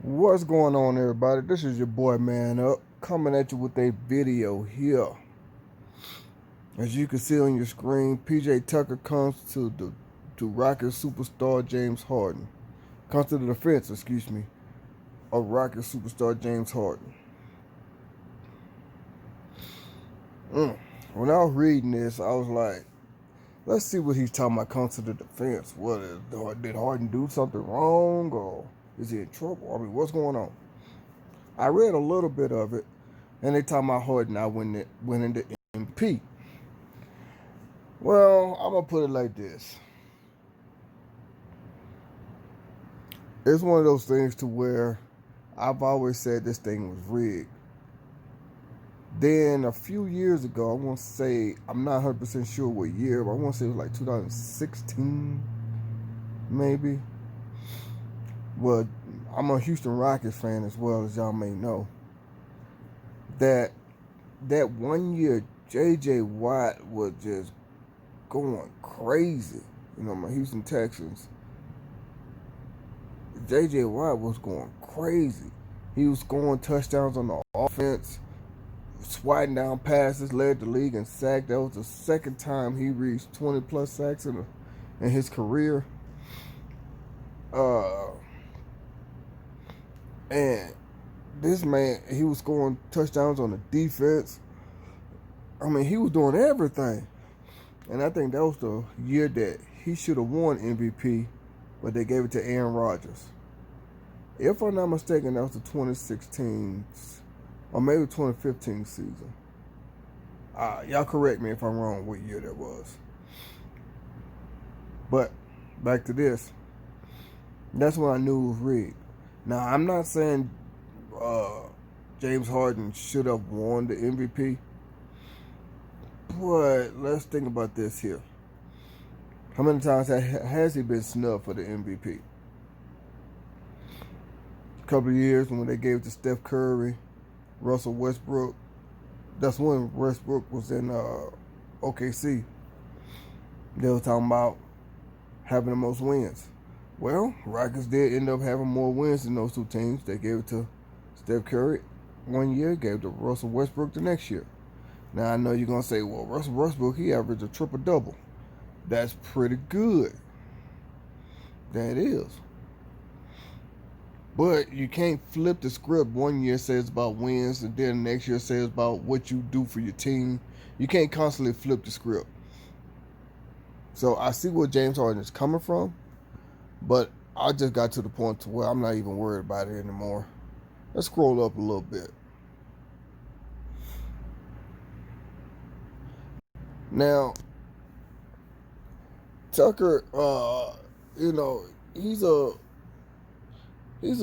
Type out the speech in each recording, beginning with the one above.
What's going on, everybody? This is your boy Man Up coming at you with a video here. As you can see on your screen, PJ Tucker comes to Rockets superstar James Harden. Comes to the defense, of Rockets superstar James Harden. When I was reading this, I was like, let's see what he's talking about. Comes to the defense. Did Harden do something wrong, or is he in trouble? I mean, what's going on? I read a little bit of it, and they talking about Harden now winning the MVP. Well, I'm gonna put it like this: it's one of those things to where I've always said this thing was rigged. Then a few years ago, I want to say, I'm not 100% sure what year, but I want to say it was like 2016, maybe. Well, I'm a Houston Rockets fan as well, as y'all may know. That 1 year, J.J. Watt was just going crazy. You know, my Houston Texans. J.J. Watt was going crazy. He was scoring touchdowns on the offense, swatting down passes, led the league in sacks. That was the second time he reached 20 plus sacks in his career. And this man, he was scoring touchdowns on the defense. I mean, he was doing everything. And I think that was the year that he should have won MVP, but they gave it to Aaron Rodgers. If I'm not mistaken, that was the 2016 or maybe 2015 season. Y'all correct me if I'm wrong what year that was. But back to this. That's when I knew it was rigged. Now, I'm not saying James Harden should have won the MVP, but let's think about this here. How many times has he been snubbed for the MVP? A couple of years when they gave it to Steph Curry, Russell Westbrook. That's when Westbrook was in OKC. They were talking about having the most wins. Well, Rockets did end up having more wins than those two teams. They gave it to Steph Curry 1 year, gave it to Russell Westbrook the next year. Now, I know you're going to say, well, Russell Westbrook, he averaged a triple-double. That's pretty good. That is. But you can't flip the script. 1 year says about wins, and then the next year says about what you do for your team. You can't constantly flip the script. So I see where James Harden is coming from, but I just got to the point to where I'm not even worried about it anymore. Let's scroll up a little bit. Now, Tucker, you know, he's a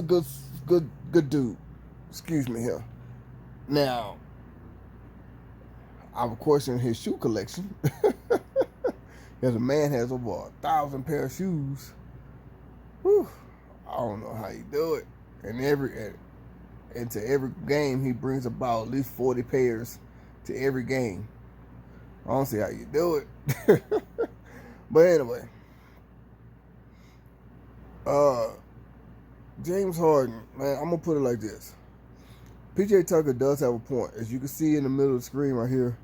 good dude. Excuse me here. Now, I'm questioning his shoe collection. Because a man has over 1,000 pair of shoes. Whew, I don't know how you do it. And to every game, he brings about at least 40 pairs to every game. I don't see how you do it. But anyway, James Harden, man, I'm gonna put it like this. PJ Tucker does have a point. As you can see in the middle of the screen right here,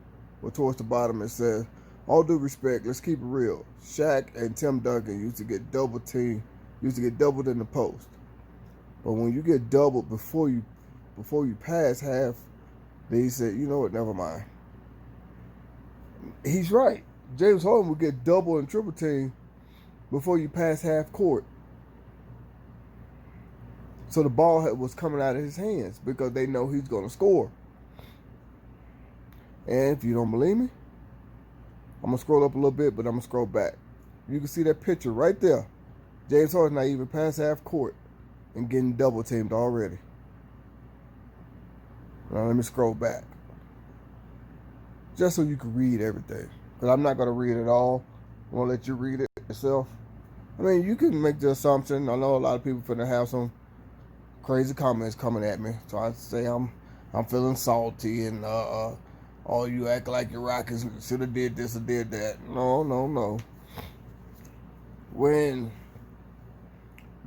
or towards the bottom, it says, all due respect, let's keep it real. Shaq and Tim Duncan used to get doubled in the post. But when you get doubled before you pass half, then he said, you know what, never mind. He's right. James Harden will get double and triple team before you pass half court. So the ball was coming out of his hands because they know he's going to score. And if you don't believe me, I'm going to scroll up a little bit, but I'm going to scroll back. You can see that picture right there. James Harden not even past half court and getting double teamed already. Now let me scroll back. Just so you can read everything. Because I'm not going to read it all. I'm going to let you read it yourself. I mean, you can make the assumption. I know a lot of people finna have some crazy comments coming at me. So I say I'm feeling salty and oh, you act like your Rockets should have did this or did that. No. When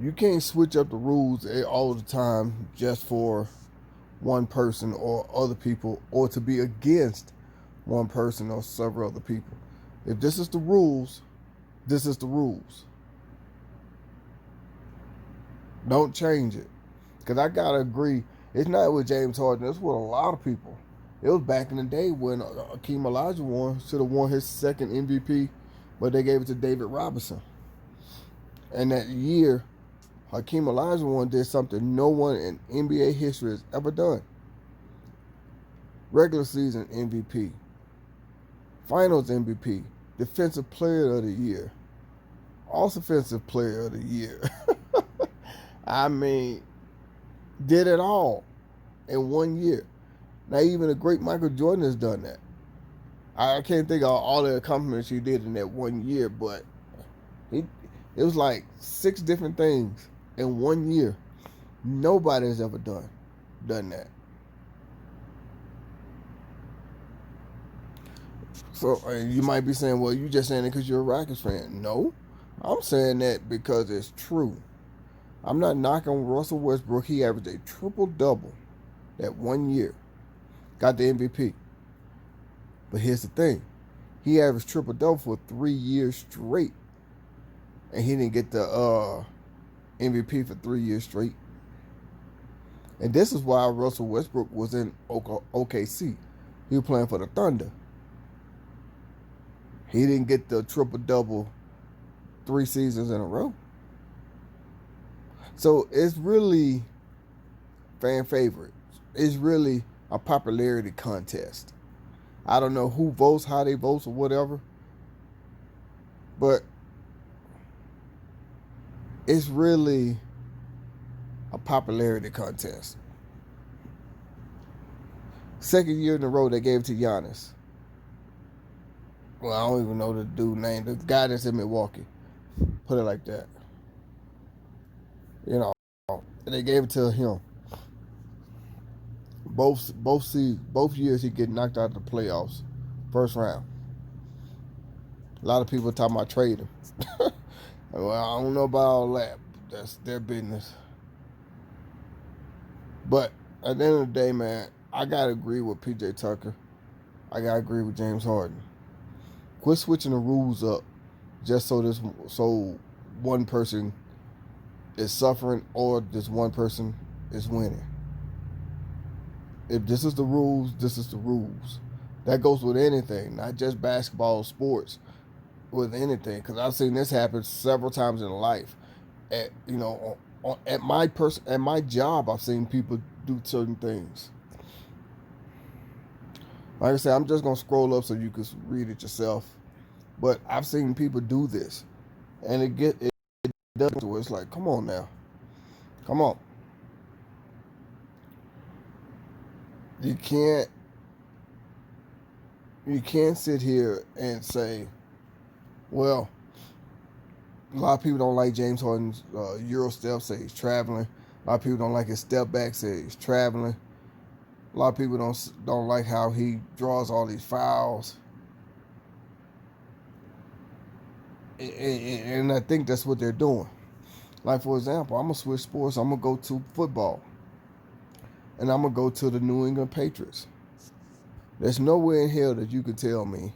You can't switch up the rules all the time just for one person or other people, or to be against one person or several other people. If this is the rules, this is the rules. Don't change it. Because I got to agree, it's not with James Harden, it's with a lot of people. It was back in the day when Akeem Olajuwon should have won his second MVP, but they gave it to David Robinson. And that year, Hakeem Olajuwon did something no one in NBA history has ever done. Regular season MVP, Finals MVP, Defensive Player of the Year, Offensive Player of the Year. I mean, did it all in 1 year. Now, even the great Michael Jordan has done that. I can't think of all the accomplishments he did in that 1 year, but it was like 6 different things in 1 year. Nobody has ever done that. So you might be saying, well, you just saying it because you're a Rockets fan. No, I'm saying that because it's true. I'm not knocking Russell Westbrook. He averaged a triple-double that 1 year. Got the MVP. But here's the thing. He averaged triple-double for 3 years straight. And he didn't get the MVP for 3 years straight. And this is why Russell Westbrook was in OKC. He was playing for the Thunder. He didn't get the triple-double 3 seasons in a row. So it's really fan favorites. It's really a popularity contest. I don't know who votes, how they vote, or whatever. But it's really a popularity contest. Second year in a row, they gave it to Giannis. Well, I don't even know the dude's name. The guy that's in Milwaukee. Put it like that. You know, they gave it to him. Both years he get knocked out of the playoffs, first round. A lot of people talking about trading. Well, I don't know about all that. That's their business. But at the end of the day, man, I gotta agree with PJ Tucker. I gotta agree with James Harden. Quit switching the rules up just so one person is suffering or this one person is winning. If this is the rules, this is the rules. That goes with anything, not just basketball, sports, with anything. Because I've seen this happen several times in life. At my job, I've seen people do certain things. Like I said, I'm just gonna scroll up so you can read it yourself. But I've seen people do this, and it does to where it's like, come on now, come on. You can't sit here and say, well, a lot of people don't like James Harden's Euro step, say he's traveling. A lot of people don't like his step back, say he's traveling. A lot of people don't like how he draws all these fouls. And I think that's what they're doing. Like, for example, I'm going to switch sports. I'm going to go to football. And I'm going to go to the New England Patriots. There's nowhere in hell that you can tell me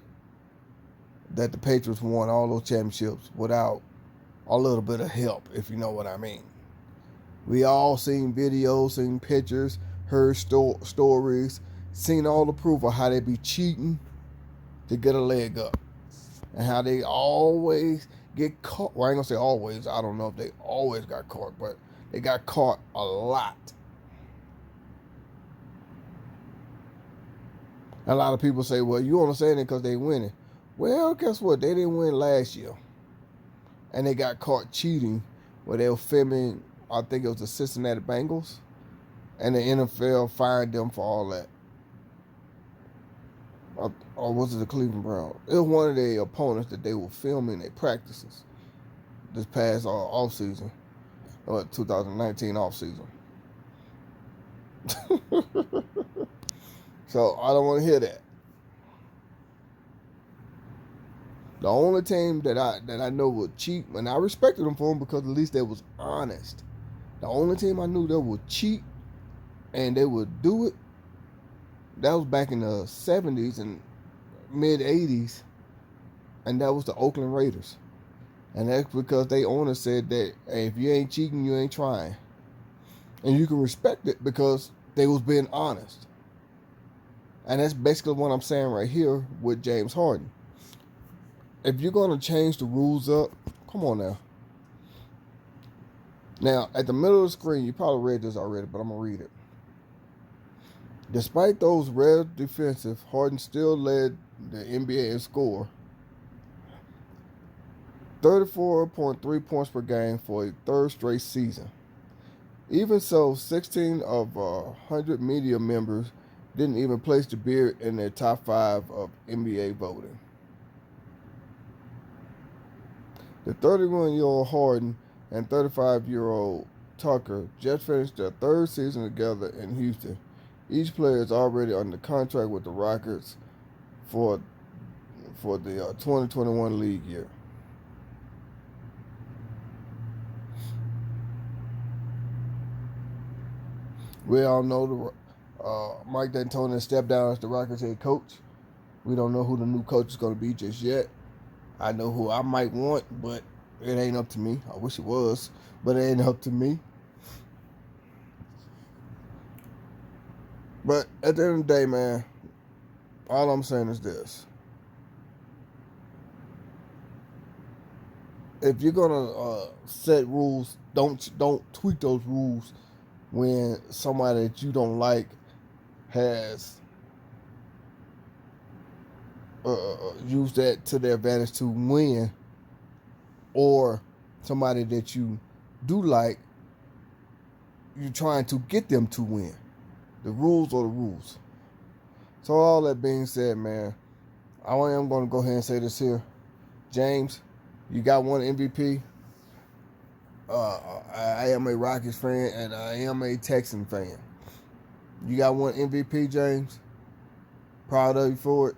that the Patriots won all those championships without a little bit of help, if you know what I mean. We all seen videos, seen pictures, heard stories, seen all the proof of how they be cheating to get a leg up. And how they always get caught. Well, I ain't going to say always. I don't know if they always got caught, but they got caught a lot. A lot of people say, well, you only saying it because they winning. Well, guess what? They didn't win last year. And they got caught cheating where they were filming, I think it was the Cincinnati Bengals. And the NFL fined them for all that. Or was it the Cleveland Browns? It was one of their opponents that they were filming their practices this past offseason, or 2019 offseason. So I don't want to hear that. The only team that I know would cheat, and I respected them for them because at least they was honest. The only team I knew that would cheat and they would do it, that was back in the 70s and mid 80s, and that was the Oakland Raiders. And that's because they owner said that, hey, if you ain't cheating, you ain't trying. And you can respect it because they was being honest. And that's basically what I'm saying right here with James Harden. If you're going to change the rules up, come on now. Now, at the middle of the screen, you probably read this already, but I'm going to read it. Despite those rare defensive, Harden still led the NBA in score. 34.3 points per game for a third straight season. Even so, 16 of 100 media members didn't even place the Beard in their top 5 of NBA voting. The 31-year-old Harden and 35-year-old Tucker just finished their third season together in Houston. Each player is already under contract with the Rockets for the 2021 league year. We all know Mike D'Antoni stepped down as the Rockets head coach. We don't know who the new coach is going to be just yet. I know who I might want, but it ain't up to me. I wish it was, but it ain't up to me. But at the end of the day, man, all I'm saying is this. If you're gonna set rules, don't tweak those rules when somebody that you don't like has used that to their advantage to win, or somebody that you do like, you're trying to get them to win. The rules are the rules. So all that being said, man, I am going to go ahead and say this here. James, you got one MVP. I am a Rockets fan and I am a Texan fan. You got one MVP, James. Proud of you for it.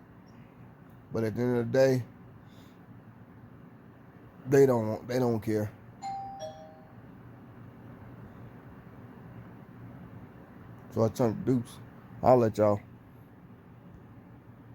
But at the end of the day, they don't care. So I turned deuce. I'll let y'all.